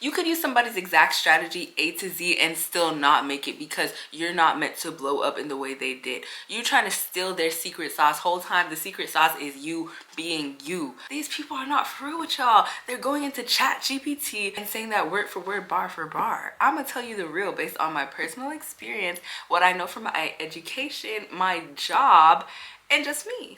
You could use somebody's exact strategy A to Z and still not make it because you're not meant to blow up in the way they did. You're trying to steal their secret sauce. Whole time the secret sauce is you being you. These people are not for real with y'all. They're going into chat GPT and saying that word for word, bar for bar. I'm gonna tell you the real based on my personal experience, what I know from my education, my job, and just me.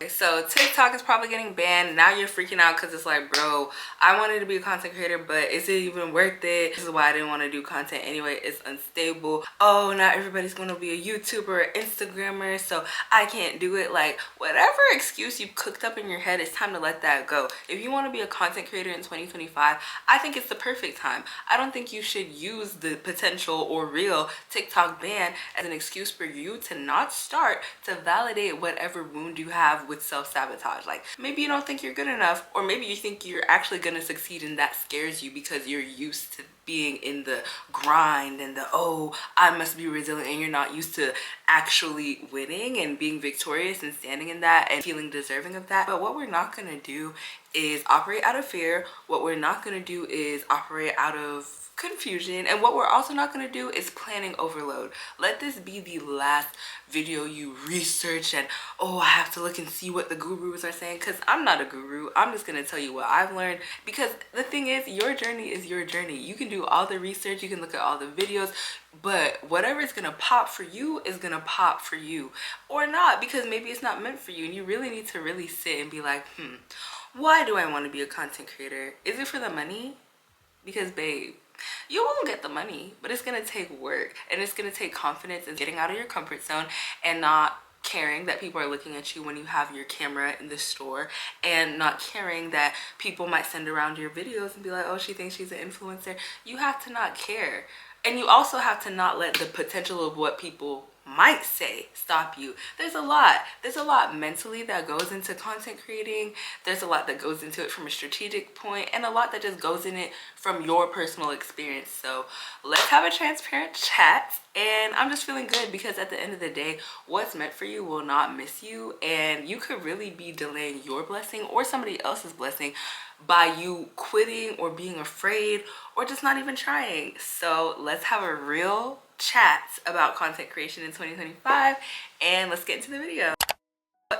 So TikTok is probably getting banned. Now you're freaking out because it's like, bro, I wanted to be a content creator, but is it even worth it? This is why I didn't want to do content anyway. It's unstable. Oh, not everybody's going to be a YouTuber or Instagrammer, so I can't do it. Like, whatever excuse you've cooked up in your head, it's time to let that go. If you want to be a content creator in 2025, I think it's the perfect time. I don't think you should use the potential or real TikTok ban as an excuse for you to not start to validate whatever wound you have with self-sabotage. Like, maybe you don't think you're good enough, or maybe you think you're actually gonna succeed and that scares you because you're used to being in the grind and the, oh, I must be resilient, and you're not used to actually winning and being victorious and standing in that and feeling deserving of that. But what we're not gonna do is operate out of fear. What we're not gonna do is operate out of confusion, and what we're also not going to do is planning overload. Let this be the last video you research and, oh, I have to look and see what the gurus are saying, because I'm not a guru. I'm just going to tell you what I've learned, because the thing is, your journey is your journey. You can do all the research, you can look at all the videos, but whatever is going to pop for you is going to pop for you, or not, because maybe it's not meant for you, and you really need to really sit and be like, why do I want to be a content creator? Is it for the money? Because babe, you won't get the money, but it's gonna take work, and it's gonna take confidence in getting out of your comfort zone and not caring that people are looking at you when you have your camera in the store, and not caring that people might send around your videos and be like, oh, she thinks she's an influencer. You have to not care, and you also have to not let the potential of what people might say stop you. There's a lot mentally that goes into content creating. There's a lot that goes into it from a strategic point, and a lot that just goes in it from your personal experience. So let's have a transparent chat, and I'm just feeling good because at the end of the day, what's meant for you will not miss you, and you could really be delaying your blessing or somebody else's blessing by you quitting or being afraid or just not even trying. So let's have a real chat about content creation in 2025, and let's get into the video.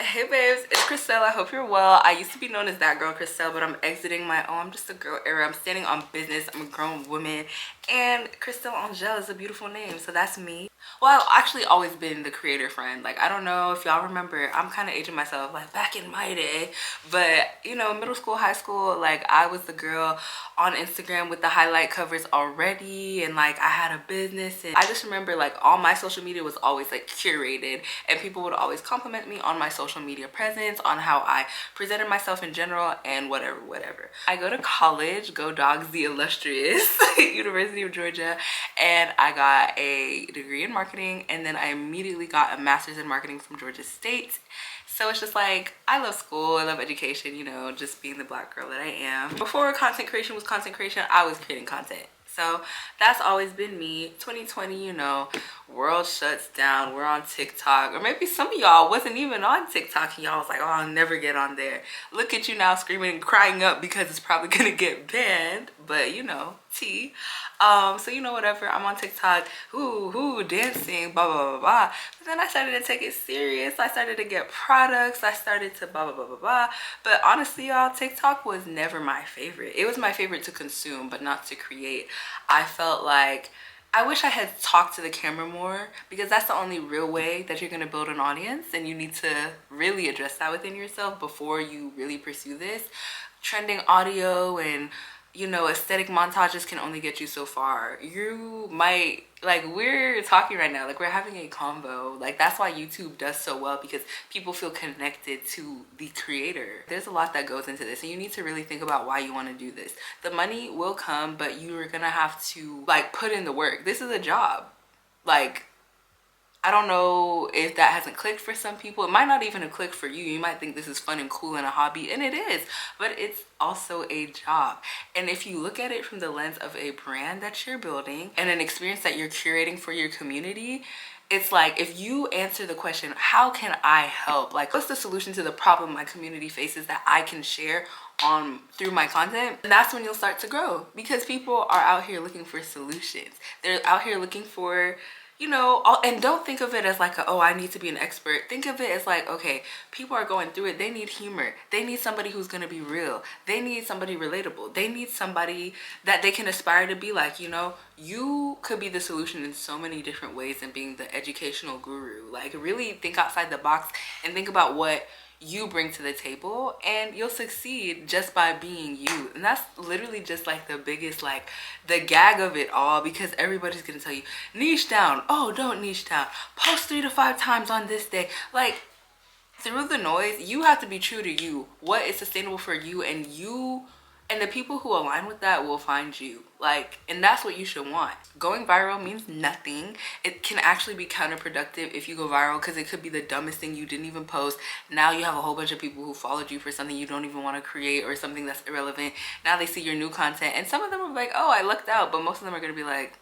Hey babes, it's Chriselle. I hope you're well. I used to be known as that girl Chriselle, but I'm exiting my I'm just a girl era. I'm standing on business. I'm a grown woman, and Chriselle Angel is a beautiful name, so that's me. Well, I've actually always been the creator friend. Like, I don't know if y'all remember, I'm kind of aging myself, like back in my day, but you know, middle school, high school, like I was the girl on Instagram with the highlight covers already, and like I had a business, and I just remember like all my social media was always like curated, and people would always compliment me on my social media presence, on how I presented myself in general, and whatever. I go to college, go Dogs the illustrious University of Georgia, and I got a degree in marketing, and then I immediately got a master's in marketing from Georgia State. So it's just like, I love school, I love education, you know, just being the black girl that I am. Before content creation was content creation, I was creating content. So that's always been me. 2020, you know, world shuts down, we're on TikTok, or maybe some of y'all wasn't even on TikTok and y'all was like, oh, I'll never get on there. Look at you now screaming and crying up because it's probably gonna get banned, but you know, tea. So you know, whatever, I'm on TikTok, dancing, blah blah blah blah. But then I started to take it serious. I started to get products. I started to blah blah blah blah blah. But honestly, y'all, TikTok was never my favorite. It was my favorite to consume, but not to create. I felt like I wish I had talked to the camera more, because that's the only real way that you're gonna build an audience, and you need to really address that within yourself before you really pursue this. Trending audio and, you know, aesthetic montages can only get you so far. You might, like, we're talking right now, like we're having a convo. Like, that's why YouTube does so well, because people feel connected to the creator. There's a lot that goes into this, and you need to really think about why you want to do this. The money will come, but you're gonna have to like put in the work. This is a job. Like, I don't know if that hasn't clicked for some people. It might not even have clicked for you. You might think this is fun and cool and a hobby, and it is, but it's also a job. And if you look at it from the lens of a brand that you're building and an experience that you're curating for your community, it's like, if you answer the question, how can I help? Like, what's the solution to the problem my community faces that I can share on through my content? And that's when you'll start to grow, because people are out here looking for solutions. They're out here looking for, you know, and don't think of it as like, oh, I need to be an expert. Think of it as like, okay, people are going through it. They need humor. They need somebody who's going to be real. They need somebody relatable. They need somebody that they can aspire to be like. You know, you could be the solution in so many different ways than being the educational guru. Like, really think outside the box and think about what you bring to the table, and you'll succeed just by being you. And that's literally just like the biggest, like, the gag of it all, because everybody's gonna tell you niche down. Oh, don't niche down, post 3 to 5 times on this day. Like, through the noise, you have to be true to you, what is sustainable for you, and the people who align with that will find you. Like, and that's what you should want. Going viral means nothing. It can actually be counterproductive if you go viral, because it could be the dumbest thing you didn't even post. Now you have a whole bunch of people who followed you for something you don't even want to create, or something that's irrelevant. Now they see your new content, and some of them are like, oh, I lucked out, but most of them are going to be like,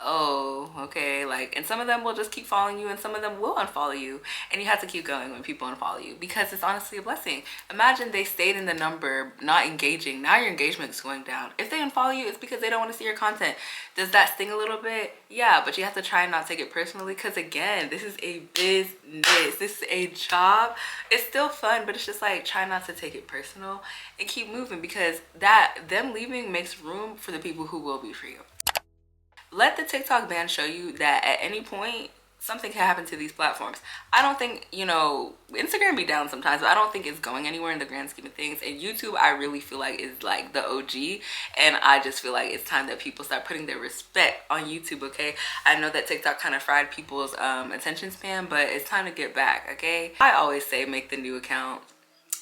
oh, okay. Like, and some of them will just keep following you, and some of them will unfollow you, and you have to keep going when people unfollow you, because it's honestly a blessing. Imagine they stayed in the number, not engaging. Now your engagement's going down. If they unfollow you, it's because they don't want to see your content. Does that sting a little bit? Yeah, but you have to try and not take it personally, because again, this is a business. This is a job. It's still fun, but it's just like, try not to take it personal and keep moving, because them leaving makes room for the people who will be for you. Let the TikTok ban show you that at any point something can happen to these platforms. I don't think, you know, Instagram be down sometimes, but I don't think it's going anywhere in the grand scheme of things. And YouTube, I really feel like, is like the OG, and I just feel like it's time that people start putting their respect on YouTube. Okay, I know that TikTok kind of fried people's attention span, but it's time to get back. Okay, I always say make the new account.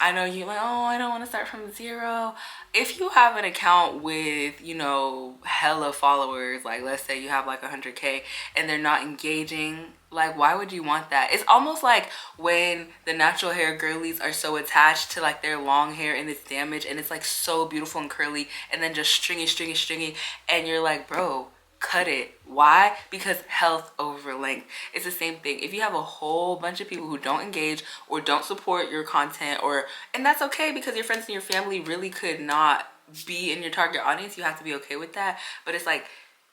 I know you're like, oh, I don't want to start from zero. If you have an account with, you know, hella followers, like let's say you have like 100K and they're not engaging, like, why would you want that? It's almost like when the natural hair girlies are so attached to like their long hair and it's damaged and it's like so beautiful and curly, and then just stringy, and you're like, bro, cut it. Why? Because health over length. It's the same thing. If you have a whole bunch of people who don't engage or don't support your content, and that's okay, because your friends and your family really could not be in your target audience. You have to be okay with that. But it's like,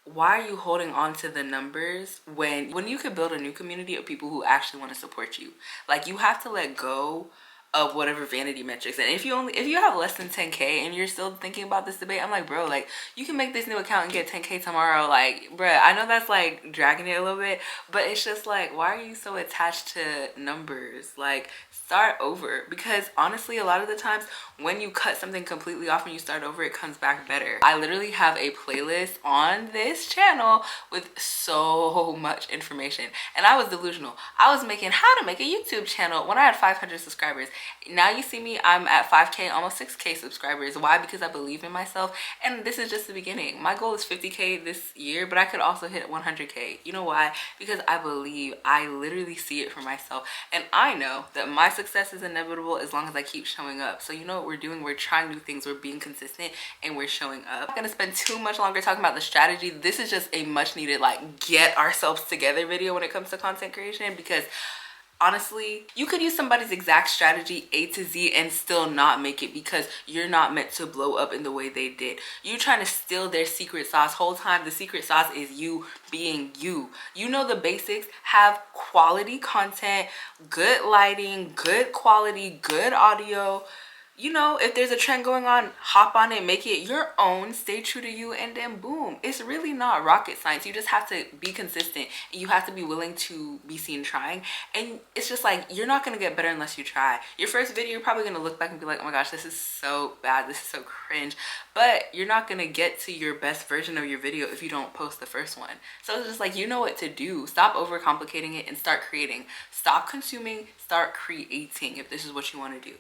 why are you holding on to the numbers when you could build a new community of people who actually want to support you? Like, you have to let go of whatever vanity metrics. And if you have less than 10K and you're still thinking about this debate, I'm like, bro, like, you can make this new account and get 10K tomorrow. Like, bruh, I know that's like dragging it a little bit, but it's just like, why are you so attached to numbers? Like, start over. Because honestly, a lot of the times when you cut something completely off and you start over, it comes back better. I literally have a playlist on this channel with so much information, and I was delusional. I was making how to make a YouTube channel when I had 500 subscribers. Now you see me, I'm at 5K, almost 6K subscribers. Why? Because I believe in myself, and this is just the beginning. My goal is 50K this year, but I could also hit 100K. You know why? Because I believe. I literally see it for myself, and I know that my success is inevitable as long as I keep showing up. So you know what we're doing? We're trying new things, we're being consistent, and we're showing up. I'm not gonna spend too much longer talking about the strategy. This is just a much needed, like, get ourselves together video when it comes to content creation, because honestly, you could use somebody's exact strategy A to Z and still not make it, because you're not meant to blow up in the way they did. You're trying to steal their secret sauce. Whole time the secret sauce is you being you. You know the basics. Have quality content, good lighting, good quality, good audio. You know, if there's a trend going on, hop on it, make it your own, stay true to you, and then boom. It's really not rocket science. You just have to be consistent, and you have to be willing to be seen trying. And it's just like, you're not going to get better unless you try. Your first video, you're probably going to look back and be like, oh my gosh, this is so bad, this is so cringe. But you're not going to get to your best version of your video if you don't post the first one. So it's just like, you know what to do. Stop overcomplicating it and start creating. Stop consuming, start creating, if this is what you want to do.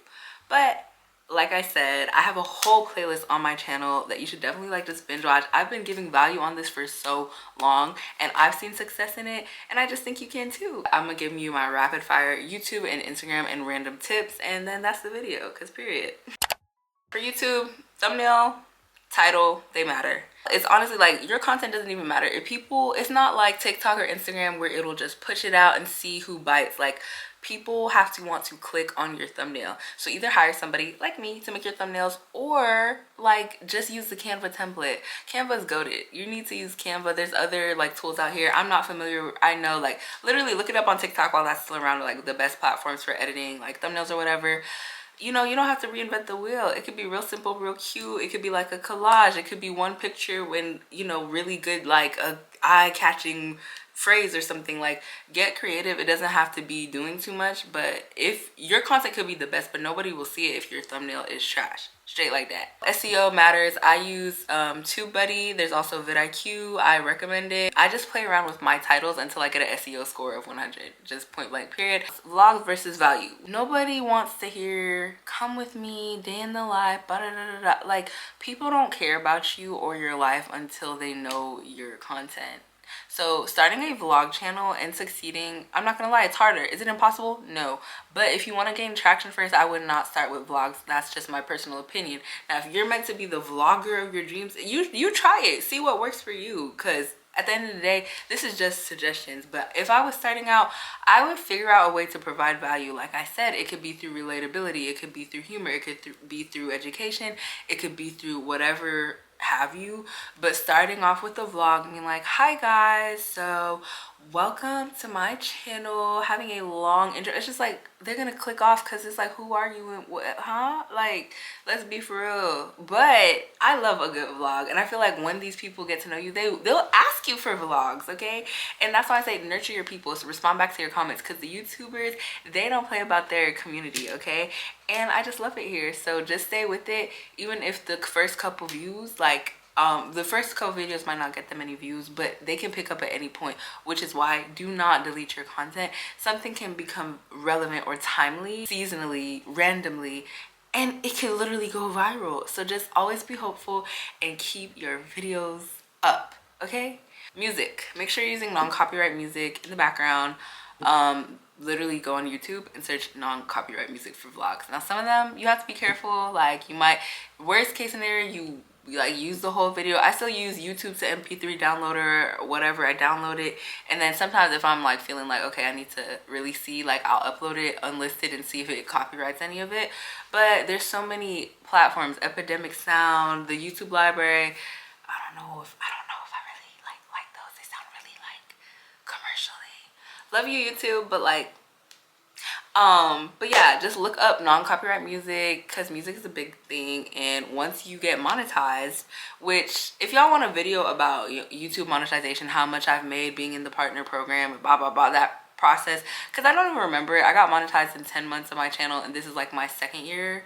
But like I said, I have a whole playlist on my channel that you should definitely like just binge watch. I've been giving value on this for so long, and I've seen success in it, and I just think you can too. I'm gonna give you my rapid fire YouTube and Instagram and random tips, and then that's the video, because period. For YouTube, thumbnail, title, they matter. It's honestly like your content doesn't even matter if people, it's not like TikTok or Instagram where it'll just push it out and see who bites. Like, people have to want to click on your thumbnail. So either hire somebody like me to make your thumbnails, or like just use the Canva template. Canva is goated. You need to use Canva. There's other like tools out here. I'm not familiar. I know, like, literally look it up on TikTok while that's still around, like the best platforms for editing like thumbnails or whatever. You know, you don't have to reinvent the wheel. It could be real simple, real cute. It could be like a collage. It could be one picture when, you know, really good, like a eye-catching phrase or something. Like, get creative. It doesn't have to be doing too much, but if your content could be the best, but nobody will see it if your thumbnail is trash. Straight like that. SEO matters. I use TubeBuddy. There's also vidIQ. I recommend it. I just play around with my titles until I get an SEO score of 100. Just point blank period. Vlog versus value. Nobody wants to hear, come with me, day in the life, ba-da-da-da-da. Like, people don't care about you or your life until they know your content. So starting a vlog channel and succeeding, I'm not gonna lie, it's harder. Is it impossible? No. But if you want to gain traction first, I would not start with vlogs. That's just my personal opinion. Now, if you're meant to be the vlogger of your dreams, you try it. See what works for you, because at the end of the day, this is just suggestions. But if I was starting out, I would figure out a way to provide value. Like I said, it could be through relatability, it could be through humor, it could be through education, it could be through whatever have you. But starting off with a vlog, being like, hi guys, so welcome to my channel, having a long intro, it's just like they're gonna click off because it's like, who are you and what, huh? Like, let's be for real. But I love a good vlog, and I feel like when these people get to know you, they'll ask you for vlogs, okay? And that's why I say nurture your people. So respond back to your comments, because the YouTubers, they don't play about their community, okay? And I just love it here. So just stay with it. Even if the first couple views, like the first couple videos might not get them any views, but they can pick up at any point, which is why do not delete your content. Something can become relevant or timely, seasonally, randomly, and it can literally go viral. So just always be hopeful and keep your videos up, okay? Music. Make sure you're using non-copyright music in the background. Literally go on YouTube and search non-copyright music for vlogs. Now, some of them you have to be careful. Like, you might, worst case scenario, you like use the whole video. I still use YouTube to MP3 downloader or whatever. I download it, and then sometimes if I'm like feeling like, okay, I need to really see, like, I'll upload it unlisted and see if it copyrights any of it. But there's so many platforms, Epidemic Sound, the YouTube library. I don't know if I really like those. They sound really like commercially. Love you, YouTube, but like, but yeah, just look up non-copyright music, because music is a big thing. And once you get monetized, which if y'all want a video about YouTube monetization, how much I've made being in the partner program, blah blah blah, that process, because I don't even remember it. I got monetized in 10 months of my channel, and this is like my second year.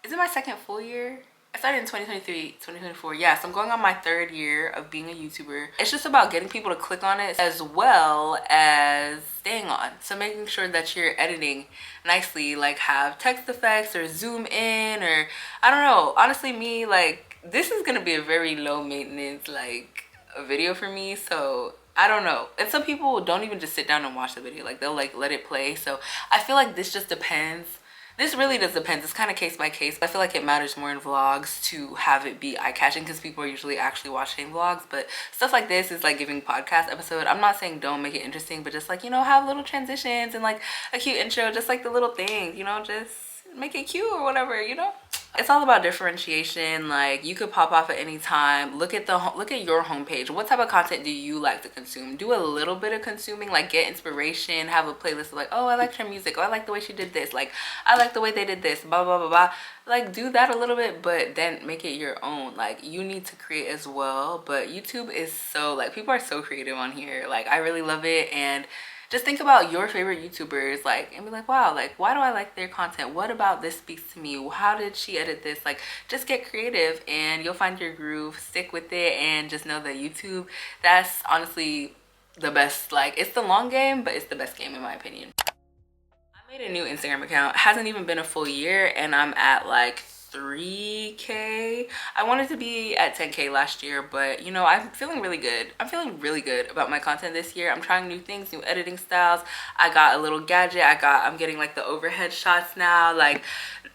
Is it my second full year? I started in 2023, 2024. Yeah, so I'm going on my third year of being a YouTuber. It's just about getting people to click on it as well as staying on. So making sure that you're editing nicely, like have text effects or zoom in, or I don't know. Honestly, me, like, this is gonna be a very low maintenance like a video for me. So I don't know. And some people don't even just sit down and watch the video. Like, they'll like let it play. So I feel like this just depends. This really does depend. It's kind of case by case. I feel like it matters more in vlogs to have it be eye-catching, because people are usually actually watching vlogs. But stuff like this is like giving podcast episode. I'm not saying don't make it interesting, but just like, you know, have little transitions and like a cute intro, just like the little things, you know, just make it cute or whatever, you know. It's all about differentiation. Like, you could pop off at any time. Look at your homepage. What type of content do you like to consume? Do a little bit of consuming, like get inspiration, have a playlist of like, oh, I liked her music, oh, I like the way she did this, like I like the way they did this, blah blah blah blah. Like, do that a little bit, but then make it your own. Like, you need to create as well. But YouTube is so, like, people are so creative on here. Like, I really love it. And just think about your favorite YouTubers, like, and be like, wow, like, why do I like their content? What about this speaks to me? How did she edit this? Like, just get creative and you'll find your groove. Stick with it, and just know that YouTube, that's honestly the best. Like, it's the long game, but it's the best game in my opinion. I made a new Instagram account. It hasn't even been a full year, and I'm at like 3K. I wanted to be at 10K last year, but you know, I'm feeling really good. I'm feeling really good about my content this year. I'm trying new things, new editing styles. I got a little gadget. I'm getting like the overhead shots now, like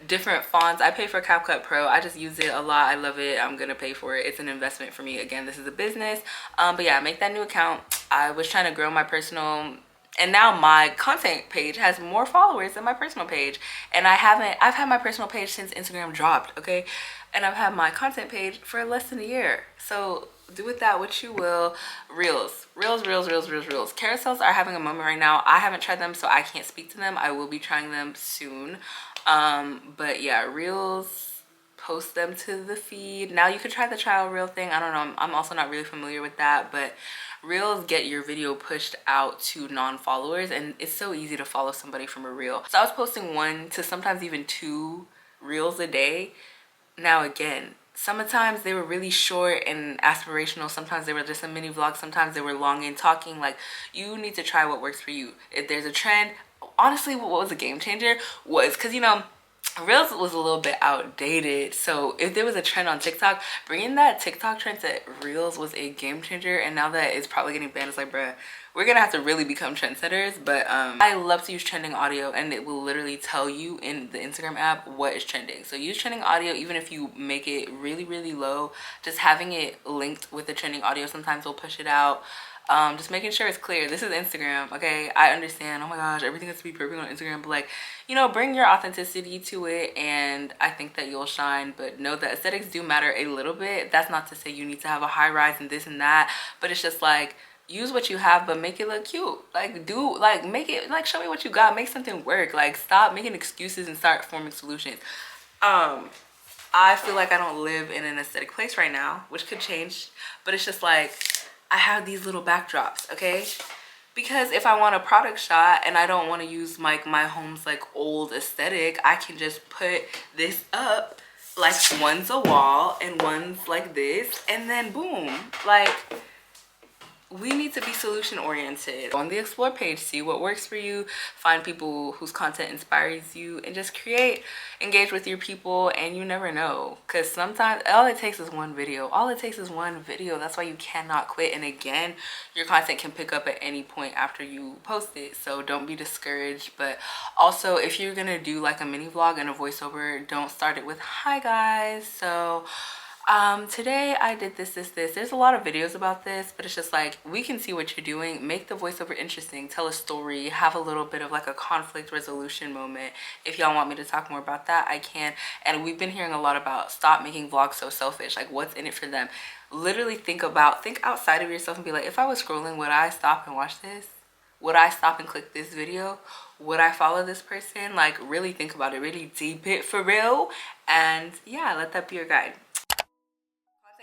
different fonts. I pay for CapCut Pro. I just use it a lot. I love it. I'm gonna pay for it. It's an investment for me. Again, this is a business. But yeah, make that new account. I was trying to grow my personal, and now my content page has more followers than my personal page, and I've had my personal page since Instagram dropped, okay, and I've had my content page for less than a year. So do with that what you will. Reels. Carousels are having a moment right now. I haven't tried them, so I can't speak to them. I will be trying them soon. But yeah, reels, post them to the feed. Now you could try the trial reel thing. I don't know, I'm also not really familiar with that, but reels get your video pushed out to non-followers, and it's so easy to follow somebody from a reel. So I was posting 1 to sometimes even 2 reels a day. Now again, sometimes they were really short and aspirational, sometimes they were just a mini vlog, sometimes they were long and talking. Like, you need to try what works for you. If there's a trend, honestly, what was a game changer was, because you know, Reels was a little bit outdated, so if there was a trend on TikTok, bringing that TikTok trend to Reels was a game changer. And now that it's probably getting banned, it's like, bruh, we're gonna have to really become trendsetters. But I love to use trending audio, and it will literally tell you in the Instagram app what is trending. So use trending audio, even if you make it really low. Just having it linked with the trending audio sometimes will push it out. Just making sure it's clear. This is Instagram, okay? I understand, oh my gosh, everything has to be perfect on Instagram, but like, you know, bring your authenticity to it, and I think that you'll shine. But know that aesthetics do matter a little bit. That's not to say you need to have a high rise and this and that, but it's just like, use what you have, but make it look cute. Like, make it, like, show me what you got, make something work. Like, stop making excuses and start forming solutions. I feel like I don't live in an aesthetic place right now, which could change, but it's just like, I have these little backdrops, okay? Because if I want a product shot and I don't want to use like my home's like old aesthetic, I can just put this up, like one's a wall and one's like this, and then boom. Like, we need to be solution oriented. On the explore page, see what works for you, find people whose content inspires you, and just create, engage with your people. And you never know, because sometimes all it takes is one video. That's why you cannot quit. And again, your content can pick up at any point after you post it, so don't be discouraged. But also, if you're gonna do like a mini vlog and a voiceover, don't start it with hi guys. So today I did this. There's a lot of videos about this, but it's just like, we can see what you're doing. Make the voiceover interesting, tell a story, have a little bit of like a conflict resolution moment. If y'all want me to talk more about that, I can. And we've been hearing a lot about stop making vlogs so selfish. Like, what's in it for them? Literally think outside of yourself and be like, if I was scrolling, would I stop and watch this? Would I stop and click this video? Would I follow this person? Like, really think about it, really deep it for real. And yeah, let that be your guide.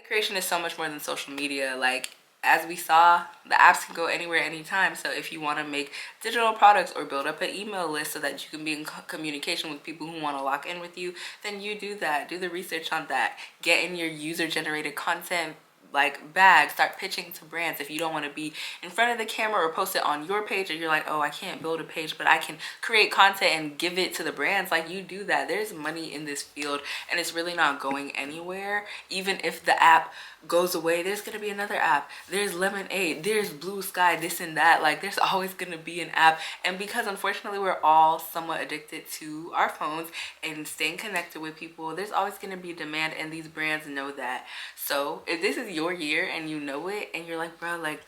Creation is so much more than social media. Like, as we saw, the apps can go anywhere, anytime. So if you want to make digital products or build up an email list so that you can be in communication with people who want to lock in with you, then you do that. Do the research on that. Get in your user generated content like bag, start pitching to brands. If you don't want to be in front of the camera or post it on your page, or you're like, oh, I can't build a page, but I can create content and give it to the brands, like, you do that. There's money in this field, and it's really not going anywhere. Even if the app goes away, there's gonna be another app. There's Lemonade, there's Blue Sky, this and that. Like, there's always gonna be an app. And because unfortunately we're all somewhat addicted to our phones and staying connected with people, there's always gonna be demand, and these brands know that. So if this is your year and you know it, and you're like, bro, like,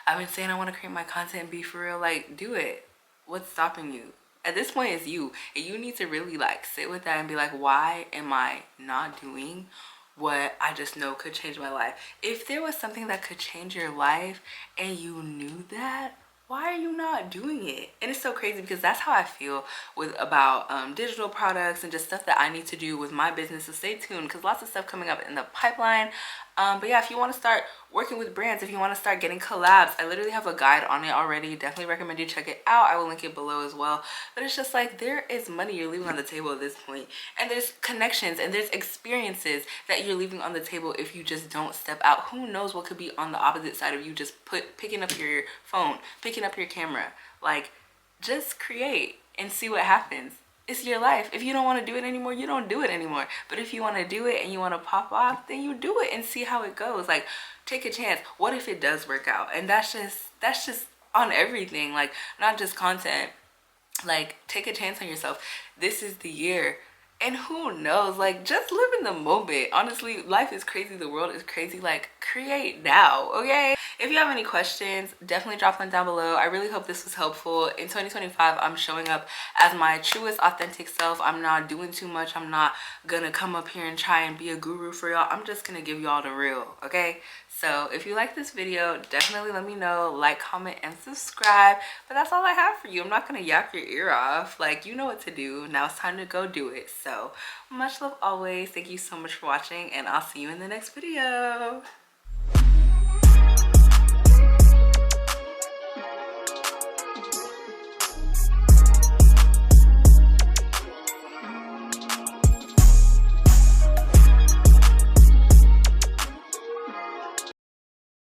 I've been saying I want to create my content and be for real, like, do it. What's stopping you? At this point, it's you. And you need to really like sit with that and be like, why am I not doing what I just know could change my life? If there was something that could change your life and you knew that, why are you not doing it? And it's so crazy, because that's how I feel about digital products and just stuff that I need to do with my business. So stay tuned, because lots of stuff coming up in the pipeline. But yeah, if you want to start working with brands, if you want to start getting collabs, I literally have a guide on it already. Definitely recommend you check it out. I will link it below as well. But it's just like, there is money you're leaving on the table at this point, and there's connections and there's experiences that you're leaving on the table if you just don't step out. Who knows what could be on the opposite side of you just picking up your phone, picking up your camera. Like, just create and see what happens. it's your life. If you don't want to do it anymore, you don't do it anymore. But if you want to do it and you want to pop off, then you do it and see how it goes. Like, take a chance. What if it does work out? And that's just on everything, like not just content. Like, take a chance on yourself. This is the year. And who knows, like, just live in the moment. Honestly, life is crazy, the world is crazy. Like, create now, okay? If you have any questions, definitely drop them down below. I really hope this was helpful. In 2025, I'm showing up as my truest authentic self. I'm not doing too much. I'm not gonna come up here and try and be a guru for y'all. I'm just gonna give y'all the real, okay? So if you like this video, definitely let me know. Like, comment, and subscribe. But that's all I have for you. I'm not gonna yak your ear off. Like, you know what to do. Now it's time to go do it. So much love always. Thank you so much for watching, and I'll see you in the next video.